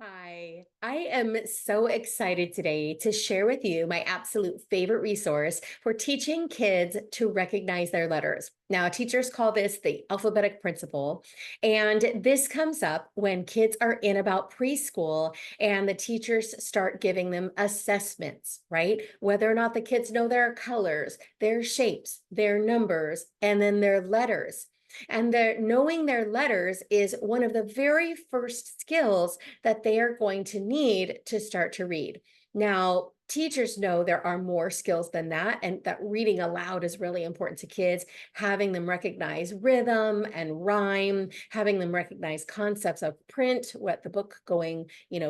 Hi, I am so excited today to share with you my absolute favorite resource for teaching kids to recognize their letters. Now, teachers call this the alphabetic principle, and this comes up when kids are in about preschool and the teachers start giving them assessments, right? Whether or not the kids know their colors, their shapes, their numbers, and then their letters. And knowing their letters is one of the very first skills that they are going to need to start to read. Now, teachers know there are more skills than that, and that reading aloud is really important to kids, having them recognize rhythm and rhyme, having them recognize concepts of print, what the book going,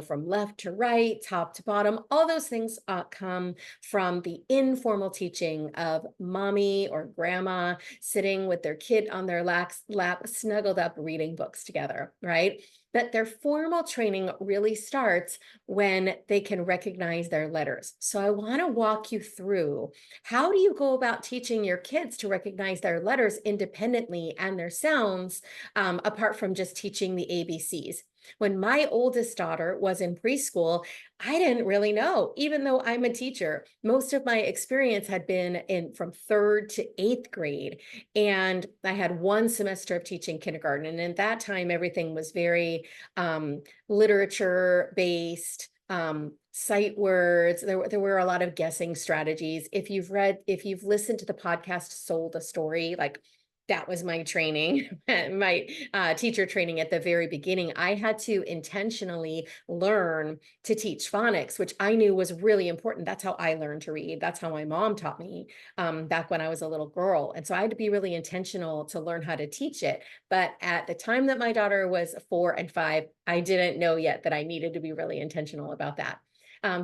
from left to right, top to bottom, all those things come from the informal teaching of mommy or grandma sitting with their kid on their lap snuggled up reading books together, right? But their formal training really starts when they can recognize their letters. So I want to walk you through, how do you go about teaching your kids to recognize their letters independently and their sounds, apart from just teaching the ABCs. When my oldest daughter was in preschool, I didn't really know, even though I'm a teacher. Most of my experience had been in from third to eighth grade. And I had one semester of teaching kindergarten. And at that time, everything was very literature based, sight words. There were a lot of guessing strategies. If you've listened to the podcast Sold a Story, like that was my training, my teacher training at the very beginning. I had to intentionally learn to teach phonics, which I knew was really important. That's how I learned to read. That's how my mom taught me back when I was a little girl. And so I had to be really intentional to learn how to teach it. But at the time that my daughter was 4 and 5, I didn't know yet that I needed to be really intentional about that.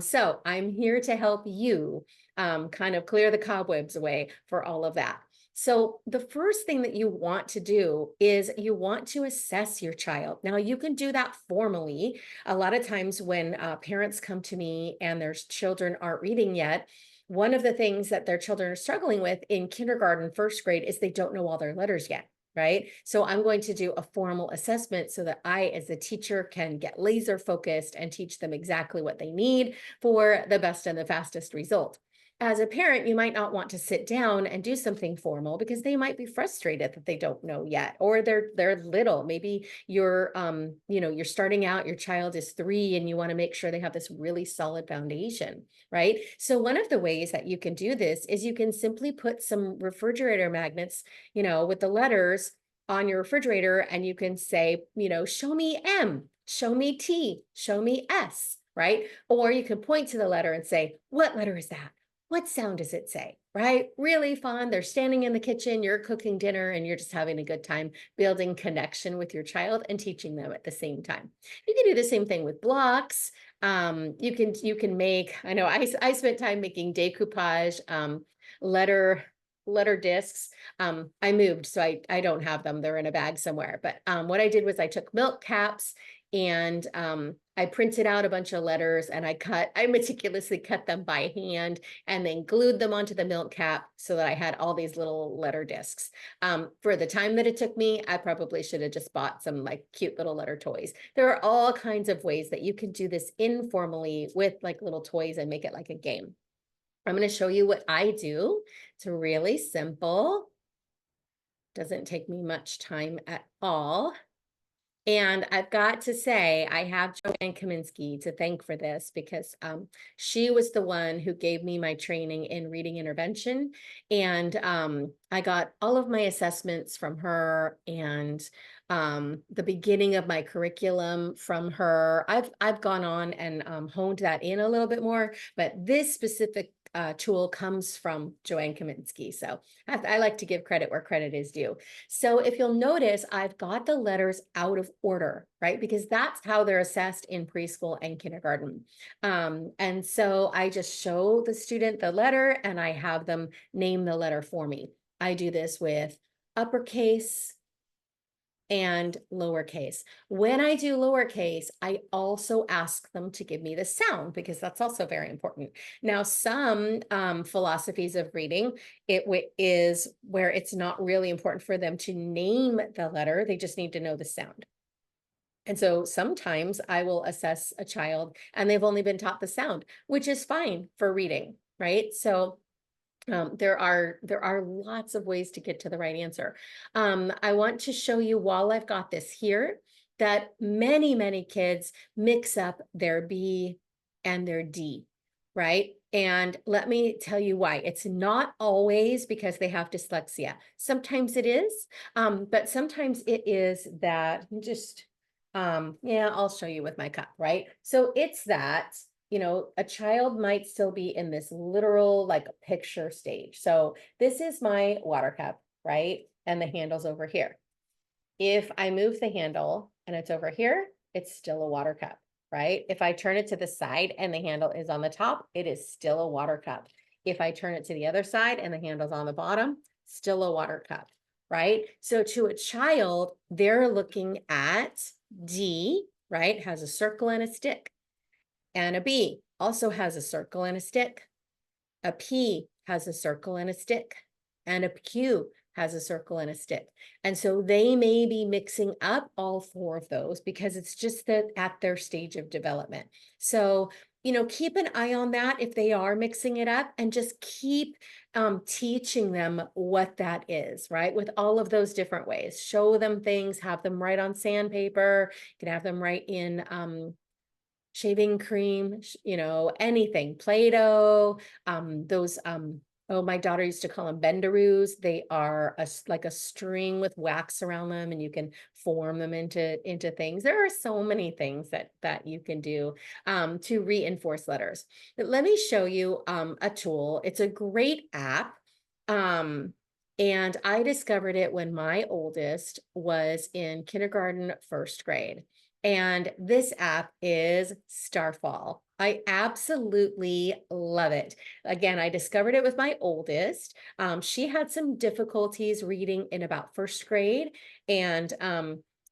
So I'm here to help you kind of clear the cobwebs away for all of that. So the first thing that you want to do is you want to assess your child. Now, you can do that formally. A lot of times when parents come to me and their children aren't reading yet, one of the things that their children are struggling with in kindergarten, first grade, is they don't know all their letters yet. Right. So I'm going to do a formal assessment so that I, as the teacher, can get laser focused and teach them exactly what they need for the best and the fastest result. As a parent, you might not want to sit down and do something formal because they might be frustrated that they don't know yet, or they're little. Maybe you're starting out, your child is 3 and you want to make sure they have this really solid foundation, right? So one of the ways that you can do this is you can simply put some refrigerator magnets, with the letters on your refrigerator, and you can say, show me M, show me T, show me S, right? Or you can point to the letter and say, what letter is that? What sound does it say? Right? Really fun. They're standing in the kitchen, you're cooking dinner, and you're just having a good time building connection with your child and teaching them at the same time. You can do the same thing with blocks. You can make, I know I spent time making decoupage, letter discs. I moved, so I don't have them. They're in a bag somewhere. But what I did was I took milk caps and I printed out a bunch of letters, and I meticulously cut them by hand and then glued them onto the milk cap so that I had all these little letter discs. For the time that it took me, I probably should have just bought some like cute little letter toys. There are all kinds of ways that you can do this informally with like little toys and make it like a game. I'm going to show you what I do. It's really simple. Doesn't take me much time at all. And I've got to say, I have Joanne Kaminsky to thank for this, because she was the one who gave me my training in reading intervention. And I got all of my assessments from her, and the beginning of my curriculum from her. I've gone on and honed that in a little bit more, but this specific tool comes from Joanne Kaminsky. So I like to give credit where credit is due. So if you'll notice, I've got the letters out of order, right? Because that's how they're assessed in preschool and kindergarten. And so I just show the student the letter and I have them name the letter for me. I do this with uppercase and lowercase. When I do lowercase, I also ask them to give me the sound, because that's also very important. Now, some philosophies of reading, is where it's not really important for them to name the letter. They just need to know the sound. And so sometimes I will assess a child and they've only been taught the sound, which is fine for reading, right? So there are lots of ways to get to the right answer. I want to show you while I've got this here that many kids mix up their B and their D, right? And let me tell you why. It's not always because they have dyslexia. Sometimes it is, but sometimes it is that just, yeah, I'll show you with my cup, right? So it's that a child might still be in this literal like picture stage. So this is my water cup, right? And the handle's over here. If I move the handle and it's over here, it's still a water cup, right? If I turn it to the side and the handle is on the top, it is still a water cup. If I turn it to the other side and the handle's on the bottom, still a water cup, right? So to a child, they're looking at D, right? Has a circle and a stick. And a B also has a circle and a stick. A P has a circle and a stick. And a Q has a circle and a stick. And so they may be mixing up all four of those because it's just that at their stage of development. So, keep an eye on that if they are mixing it up, and just keep teaching them what that is, right? With all of those different ways. Show them things, have them write on sandpaper. You can have them write in shaving cream, anything, Play-Doh, oh, my daughter used to call them bendaroos. They are like a string with wax around them, and you can form them into things. There are so many things that you can do to reinforce letters. But let me show you a tool. It's a great app. And I discovered it when my oldest was in kindergarten, first grade. And this app is Starfall. I absolutely love it. Again, I discovered it with my oldest. She had some difficulties reading in about first grade, and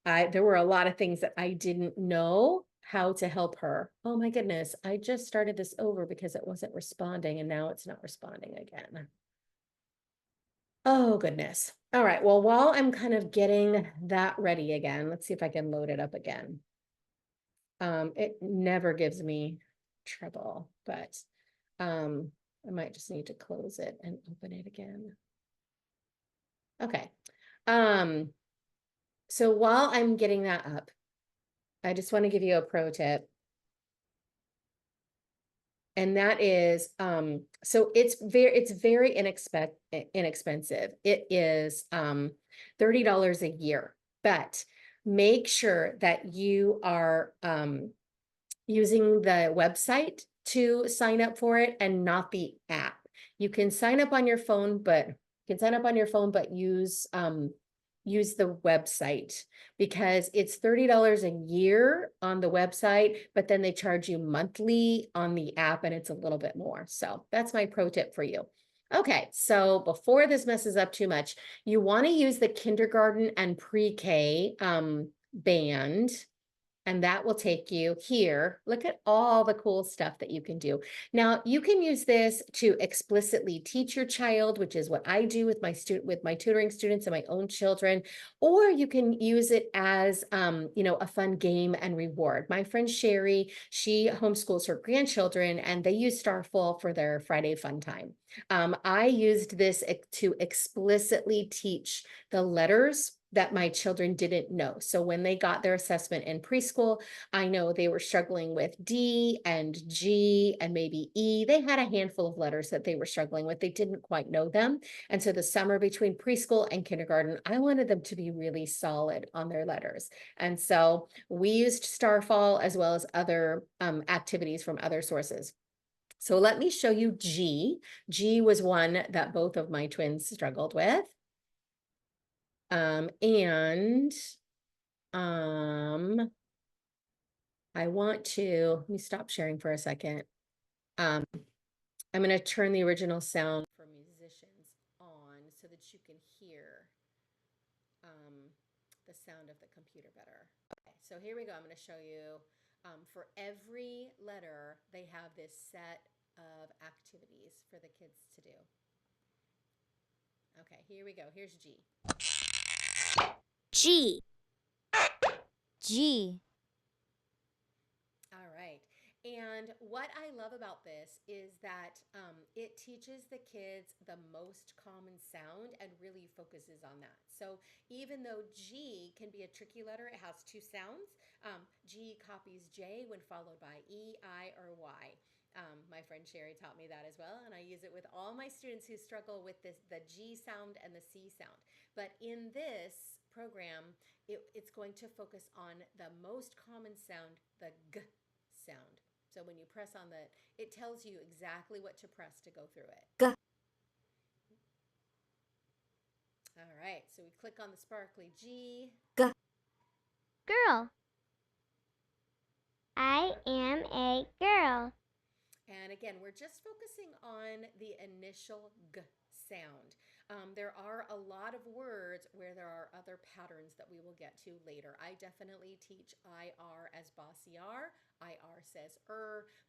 there were a lot of things that I didn't know how to help her. Oh my goodness, I just started this over because it wasn't responding, and now it's not responding again. Oh goodness. All right, well, while I'm kind of getting that ready again, let's see if I can load it up again. It never gives me trouble, but I might just need to close it and open it again. Okay. So while I'm getting that up, I just want to give you a pro tip. And that is, so it's very inexpensive. It is $30 a year, but make sure that you are using the website to sign up for it and not the app. You can sign up on your phone, but use the website, because it's $30 a year on the website, but then they charge you monthly on the app, and it's a little bit more. So that's my pro tip for you. Okay, so before this messes up too much, you want to use the kindergarten and pre-K band. And that will take you here. Look at all the cool stuff that you can do. Now, you can use this to explicitly teach your child, which is what I do with my tutoring students and my own children, or you can use it as a fun game and reward. My friend Sherry, she homeschools her grandchildren, and they use Starfall for their Friday fun time. I used this to explicitly teach the letters that my children didn't know. So when they got their assessment in preschool, I know they were struggling with D and G and maybe E. They had a handful of letters that they were struggling with. They didn't quite know them. And so the summer between preschool and kindergarten, I wanted them to be really solid on their letters. And so we used Starfall as well as other activities from other sources. So let me show you G. G was one that both of my twins struggled with. I want to, let me stop sharing for a second. I'm going to turn the original sound for musicians on so that you can hear the sound of the computer better. Okay, so here we go. I'm going to show you for every letter, they have this set of activities for the kids to do. Okay, here we go. Here's G. G. G. And what I love about this is that it teaches the kids the most common sound and really focuses on that. So even though G can be a tricky letter, it has two sounds. G copies J when followed by E, I, or Y. My friend Sherry taught me that as well, and I use it with all my students who struggle with this, the G sound and the C sound. But in this program, it's going to focus on the most common sound, the G sound. So when you press on the, it tells you exactly what to press to go through it. G. All right, so we click on the sparkly G. G. Girl. I am a girl. And again, we're just focusing on the initial G sound. There are a lot of words where there are other patterns that we will get to later. I definitely teach IR as bossy R. IR says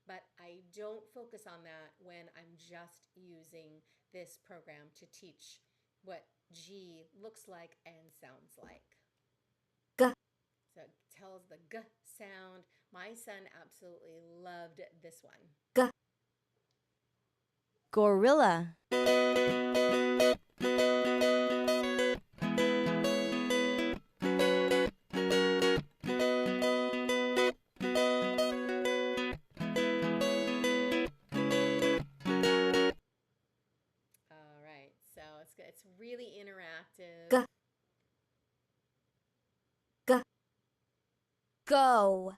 but I don't focus on that when I'm just using this program to teach what G looks like and sounds like. G. So it tells the G sound. My son absolutely loved this one. G. Gorilla. All right, so it's really interactive. G. G. Go.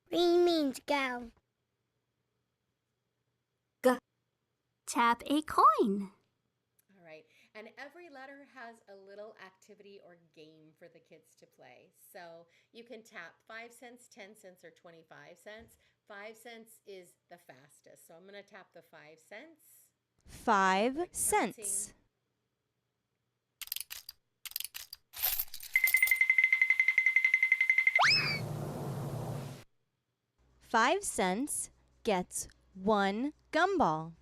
Green means go. G. Tap a coin. All right, and every letter has a little activity or game for the kids to play. So you can tap 5 cents, 10 cents, or 25 cents. 5 cents is the fastest. So I'm going to tap the 5 cents. 5 cents. Counting. 5 cents gets 1 gumball.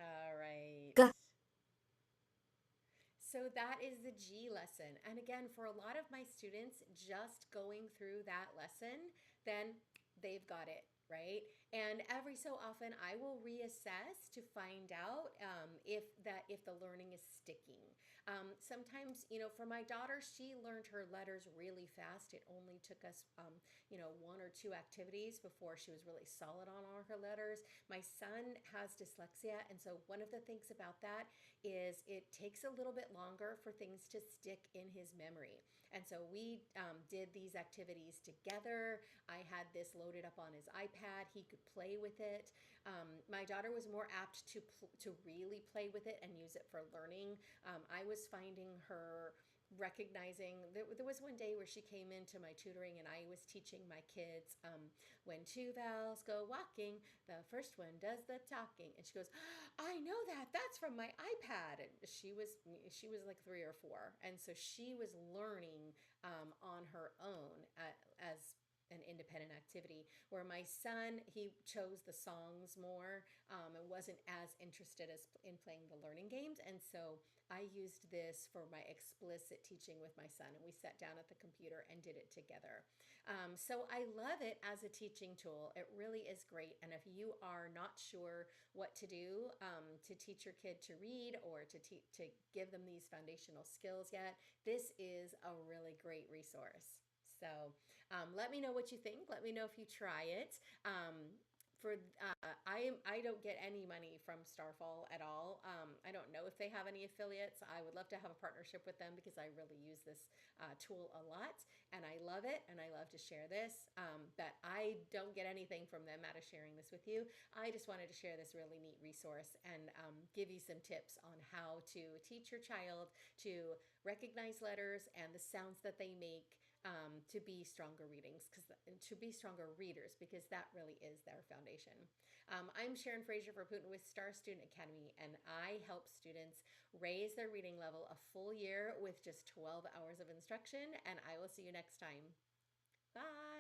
All right. G. So that is the G lesson. And again, for a lot of my students, just going through that lesson, then they've got it, right? And every so often I will reassess to find out if the learning is sticking. Sometimes, for my daughter, she learned her letters really fast. It only took us, 1 or 2 activities before she was really solid on all her letters. My son has dyslexia, and so one of the things about that is it takes a little bit longer for things to stick in his memory. And so we did these activities together. I had this loaded up on his iPad. He could play with it. My daughter was more apt to really play with it and use it for learning. I was finding her recognizing there was one day where she came into my tutoring and I was teaching my kids when two vowels go walking, the first one does the talking, and she goes, I know that's from my iPad. And she was like 3 or 4, and so she was learning on her own as an independent activity, where my son, he chose the songs more and wasn't as interested as in playing the learning games. And so I used this for my explicit teaching with my son, and we sat down at the computer and did it together. So I love it as a teaching tool. It really is great. And if you are not sure what to do to teach your kid to read or to give them these foundational skills yet, this is a really great resource. So let me know what you think. Let me know if you try it. For I don't get any money from Starfall at all. I don't know if they have any affiliates. I would love to have a partnership with them because I really use this tool a lot and I love it and I love to share this. But I don't get anything from them out of sharing this with you. I just wanted to share this really neat resource and give you some tips on how to teach your child to recognize letters and the sounds that they make to be stronger readers, because that really is their foundation. I'm Sharon Frazier-Verpooten with Star Student Academy, and I help students raise their reading level a full year with just 12 hours of instruction, and I will see you next time. Bye.